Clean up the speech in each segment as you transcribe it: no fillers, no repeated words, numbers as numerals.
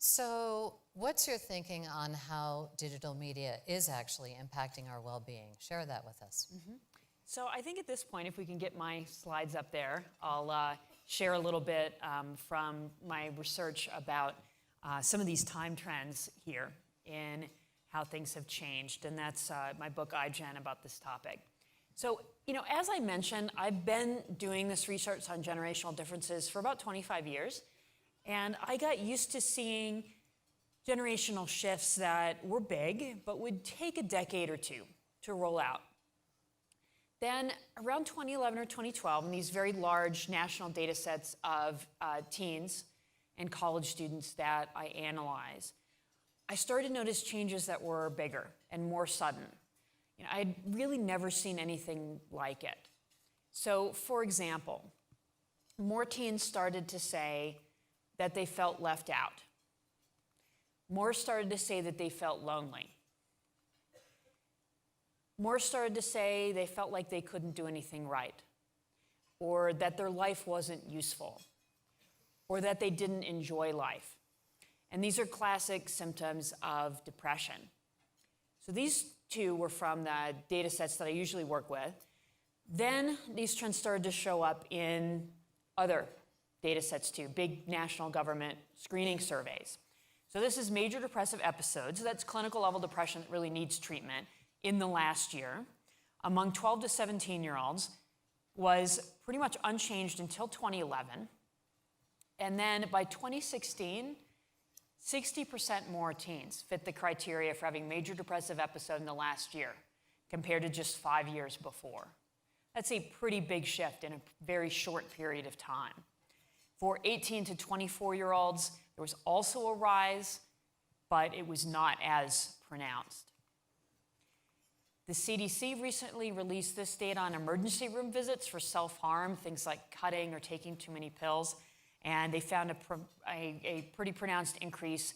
So, what's your thinking on how digital media is actually impacting our well-being? Share that with us. So I think at this point, if we can get my slides up there, I'll share a little bit from my research about some of these time trends here in how things have changed. And that's my book, iGen, about this topic. So, as I mentioned, I've been doing this research on generational differences for about 25 years. And I got used to seeing generational shifts that were big, but would take a decade or two to roll out. Then around 2011 or 2012, in these very large national data sets of teens and college students that I analyze, I started to notice changes that were bigger and more sudden. I'd really never seen anything like it. So, for example, more teens started to say that they felt left out. More started to say that they felt lonely. More started to say they felt like they couldn't do anything right, or that their life wasn't useful, or that they didn't enjoy life. And these are classic symptoms of depression. So these two were from the data sets that I usually work with. Then these trends started to show up in other data sets too, big national government screening surveys. So this is major depressive episodes. That's clinical level depression that really needs treatment in the last year. Among 12 to 17-year-olds was pretty much unchanged until 2011. And then by 2016, 60% more teens fit the criteria for having major depressive episode in the last year compared to just 5 years before. That's a pretty big shift in a very short period of time. For 18 to 24-year-olds, there was also a rise, but it was not as pronounced. The CDC recently released this data on emergency room visits for self-harm, things like cutting or taking too many pills, and they found a pretty pronounced increase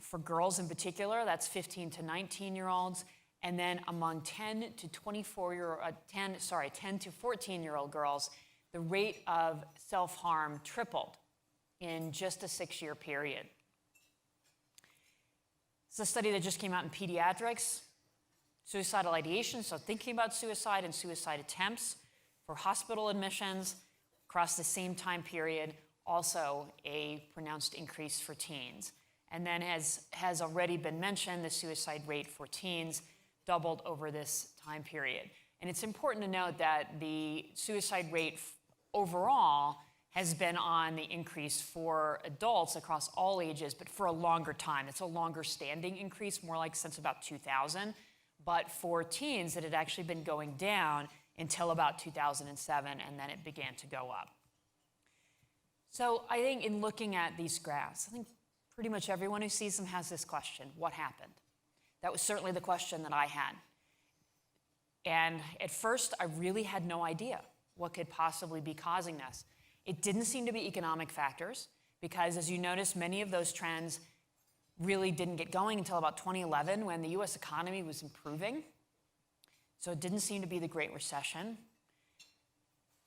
for girls in particular. That's 15 to 19-year-olds, and then among 10 to 14-year-old girls, the rate of self-harm tripled in just a 6-year period. It's a study that just came out in pediatrics. Suicidal ideation, so thinking about suicide and suicide attempts for hospital admissions across the same time period, also a pronounced increase for teens. And then, as has already been mentioned, the suicide rate for teens doubled over this time period. And it's important to note that the suicide rate overall has been on the increase for adults across all ages, but for a longer time. It's a longer standing increase, more like since about 2000. But for teens, it had actually been going down until about 2007, and then it began to go up. So I think in looking at these graphs, I think pretty much everyone who sees them has this question: what happened? That was certainly the question that I had. And at first, I really had no idea what could possibly be causing this. It didn't seem to be economic factors, because as you notice, many of those trends really didn't get going until about 2011, when the US economy was improving. So it didn't seem to be the Great Recession.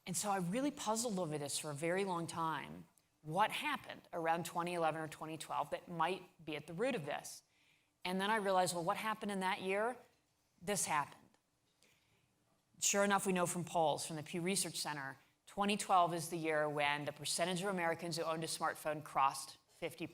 And so I really puzzled over this for a very long time. What happened around 2011 or 2012 that might be at the root of this? And then I realized, well, what happened in that year? This happened. Sure enough, we know from polls from the Pew Research Center, 2012 is the year when the percentage of Americans who owned a smartphone crossed 50%.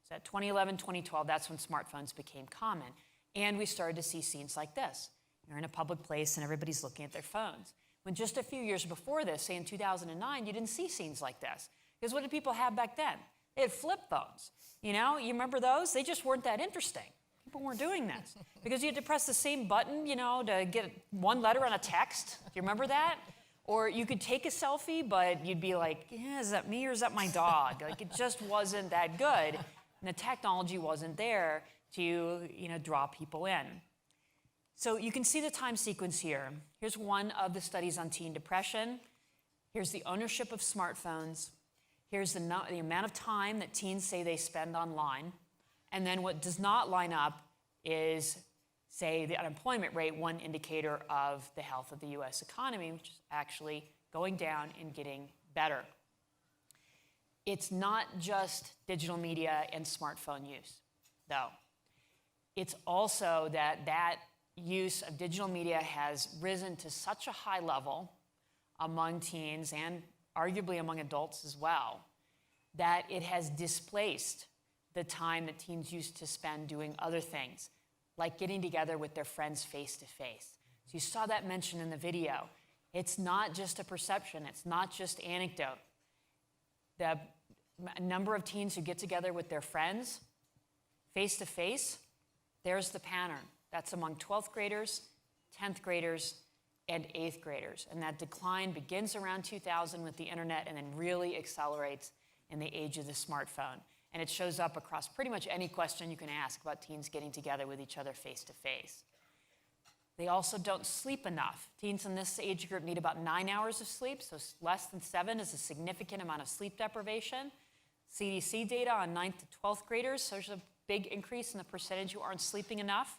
So at 2011, 2012, that's when smartphones became common. And we started to see scenes like this. You're in a public place and everybody's looking at their phones. When just a few years before this, say in 2009, you didn't see scenes like this. Because what did people have back then? They had flip phones. You remember those? They just weren't that interesting. People weren't doing this. Because you had to press the same button, to get one letter on a text. Do you remember that? Or you could take a selfie, but you'd be like, yeah, is that me or is that my dog? Like, it just wasn't that good. And the technology wasn't there to, draw people in. So you can see the time sequence here. Here's one of the studies on teen depression. Here's the ownership of smartphones. Here's the amount of time that teens say they spend online. And then what does not line up is, say, the unemployment rate, one indicator of the health of the US economy, which is actually going down and getting better. It's not just digital media and smartphone use, though. It's also that use of digital media has risen to such a high level among teens and arguably among adults as well, that it has displaced the time that teens used to spend doing other things, like getting together with their friends face to face. So you saw that mentioned in the video. It's not just a perception, it's not just anecdote. The number of teens who get together with their friends face to face, there's the pattern. That's among 12th graders, 10th graders, and 8th graders. And that decline begins around 2000 with the internet and then really accelerates in the age of the smartphone. And it shows up across pretty much any question you can ask about teens getting together with each other face to face. They also don't sleep enough. Teens in this age group need about 9 hours of sleep, so less than 7 is a significant amount of sleep deprivation. CDC data on 9th to 12th graders, so there's a big increase in the percentage who aren't sleeping enough.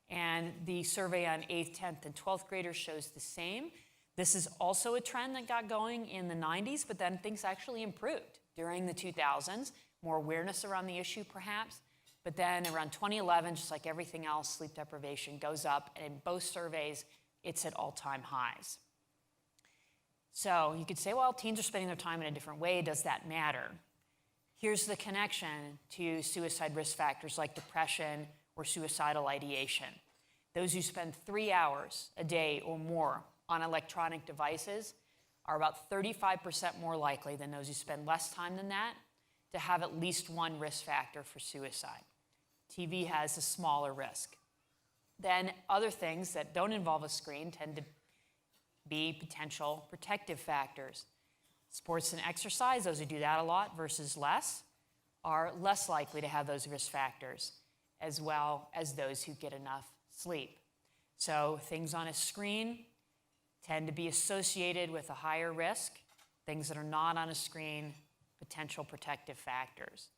And the survey on 8th, 10th, and 12th graders shows the same. This is also a trend that got going in the 90s, but then things actually improved during the 2000s. More awareness around the issue, perhaps. But then around 2011, just like everything else, sleep deprivation goes up, and in both surveys, it's at all-time highs. So you could say, well, teens are spending their time in a different way. Does that matter? Here's the connection to suicide risk factors like depression or suicidal ideation. Those who spend 3 hours a day or more on electronic devices are about 35% more likely than those who spend less time than that to have at least one risk factor for suicide. TV has a smaller risk. Then other things that don't involve a screen tend to be potential protective factors. Sports and exercise, those who do that a lot versus less, are less likely to have those risk factors, as well as those who get enough sleep. So things on a screen tend to be associated with a higher risk. Things that are not on a screen, potential protective factors.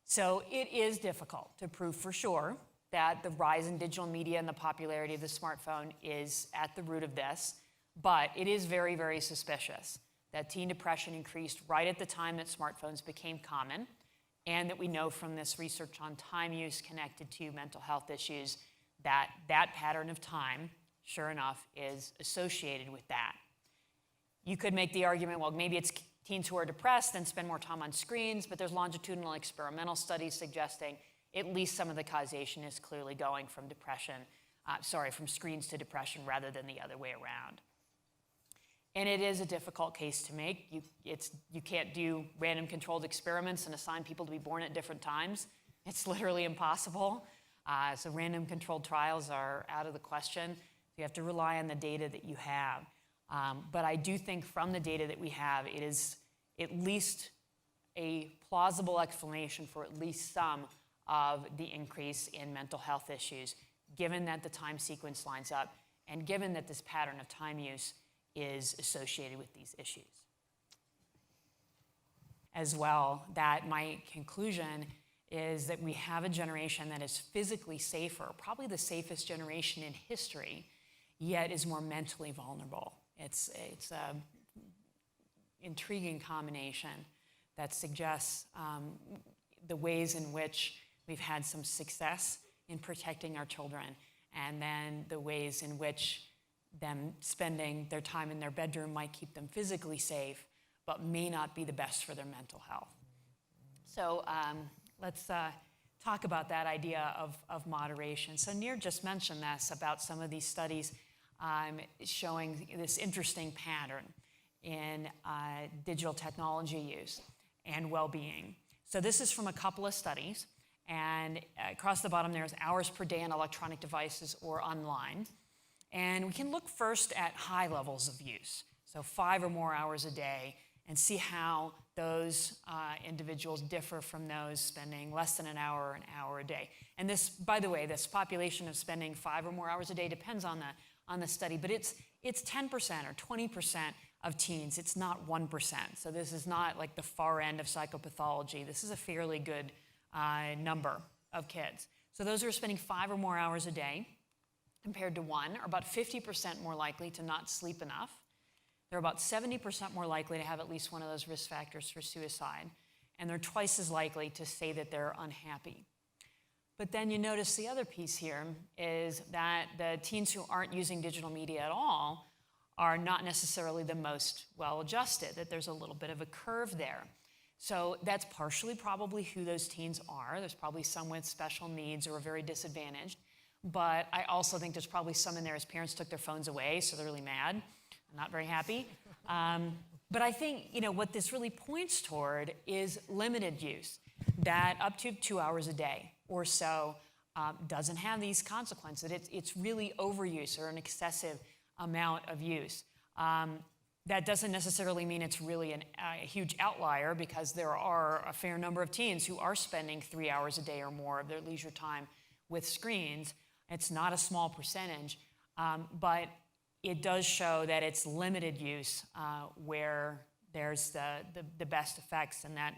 So it is difficult to prove for sure that the rise in digital media and the popularity of the smartphone is at the root of this, but it is very, very suspicious that teen depression increased right at the time that smartphones became common, and that we know from this research on time use connected to mental health issues that that pattern of time, sure enough, is associated with that. You could make the argument, well, maybe it's teens who are depressed and spend more time on screens, but there's longitudinal experimental studies suggesting at least some of the causation is clearly going from from screens to depression rather than the other way around. And it is a difficult case to make. You can't do random controlled experiments and assign people to be born at different times. It's literally impossible. So random controlled trials are out of the question. You have to rely on the data that you have. But I do think from the data that we have, it is at least a plausible explanation for at least some of the increase in mental health issues, given that the time sequence lines up and given that this pattern of time use is associated with these issues. As well, that my conclusion is that we have a generation that is physically safer, probably the safest generation in history, yet is more mentally vulnerable. It's an intriguing combination that suggests the ways in which we've had some success in protecting our children, and then the ways in which them spending their time in their bedroom might keep them physically safe, but may not be the best for their mental health. So let's talk about that idea of moderation. So Nir just mentioned this about some of these studies showing this interesting pattern in digital technology use and well-being. So this is from a couple of studies, and across the bottom there's hours per day on electronic devices or online. And we can look first at high levels of use, so 5 or more hours a day, and see how those individuals differ from those spending less than an hour or an hour a day. And this, by the way, this population of spending 5 or more hours a day depends on the study, but it's 10% or 20% of teens. It's not 1%. So this is not like the far end of psychopathology. This is a fairly good number of kids. So those who are spending 5 or more hours a day compared to 1 are about 50% more likely to not sleep enough. They're about 70% more likely to have at least one of those risk factors for suicide. and they're twice as likely to say that they're unhappy. But then you notice the other piece here is that the teens who aren't using digital media at all are not necessarily the most well-adjusted, that there's a little bit of a curve there. So that's partially probably who those teens are. There's probably some with special needs or are very disadvantaged. But I also think there's probably some in there whose parents took their phones away, so they're really mad, not very happy. But I think what this really points toward is limited use, that up to 2 hours a day or so doesn't have these consequences. It's really overuse or an excessive amount of use. That doesn't necessarily mean it's really a huge outlier, because there are a fair number of teens who are spending 3 hours a day or more of their leisure time with screens. It's not a small percentage, but it does show that it's limited use where there's the best effects, and that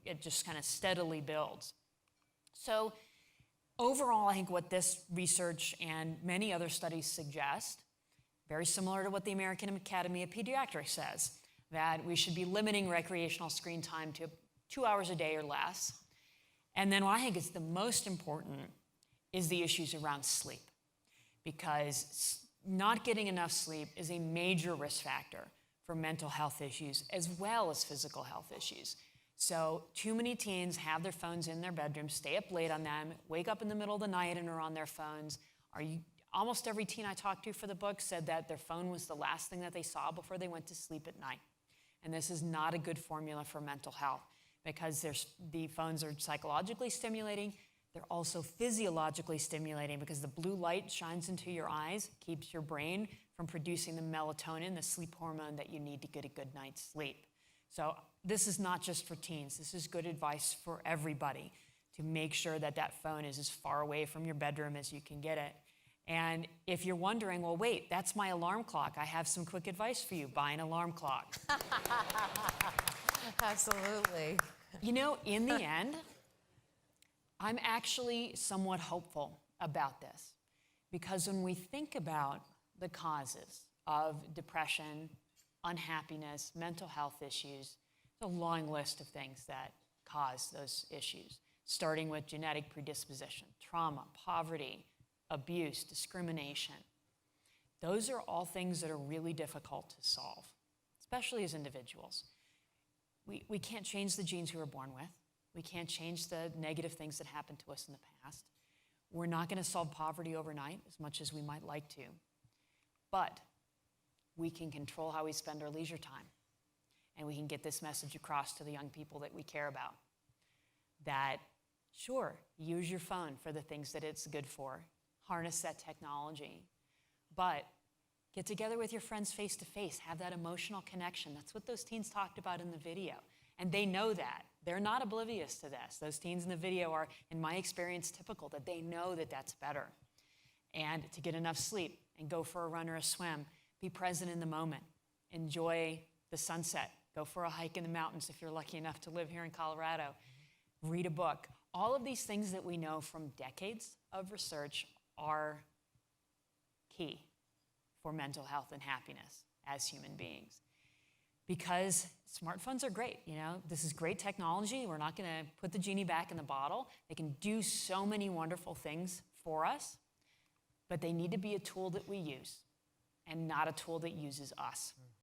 it just kind of steadily builds. So overall, I think what this research and many other studies suggest, very similar to what the American Academy of Pediatrics says, that we should be limiting recreational screen time to 2 hours a day or less. And then what I think is the most important is the issues around sleep, because not getting enough sleep is a major risk factor for mental health issues as well as physical health issues. So too many teens have their phones in their bedrooms, stay up late on them, wake up in the middle of the night and are on their phones. Almost every teen I talked to for the book said that their phone was the last thing that they saw before they went to sleep at night. And this is not a good formula for mental health, because the phones are psychologically stimulating. They're also physiologically stimulating, because the blue light shines into your eyes, keeps your brain from producing the melatonin, the sleep hormone that you need to get a good night's sleep. So this is not just for teens. This is good advice for everybody, to make sure that that phone is as far away from your bedroom as you can get it. And if you're wondering, well, wait, that's my alarm clock, I have some quick advice for you. Buy an alarm clock. Absolutely. In the end, I'm actually somewhat hopeful about this, because when we think about the causes of depression, unhappiness, mental health issues, there's a long list of things that cause those issues, starting with genetic predisposition, trauma, poverty, abuse, discrimination. Those are all things that are really difficult to solve, especially as individuals. We can't change the genes we were born with. We can't change the negative things that happened to us in the past. We're not going to solve poverty overnight, as much as we might like to. But we can control how we spend our leisure time. And we can get this message across to the young people that we care about. That, sure, use your phone for the things that it's good for. Harness that technology. But get together with your friends face to face. Have that emotional connection. That's what those teens talked about in the video. And they know that. They're not oblivious to this. Those teens in the video are, in my experience, typical, that they know that that's better. And to get enough sleep and go for a run or a swim. Be present in the moment. Enjoy the sunset. Go for a hike in the mountains if you're lucky enough to live here in Colorado. Read a book. All of these things that we know from decades of research are key for mental health and happiness as human beings. Because smartphones are great, This is great technology. We're not going to put the genie back in the bottle. They can do so many wonderful things for us, but they need to be a tool that we use and not a tool that uses us.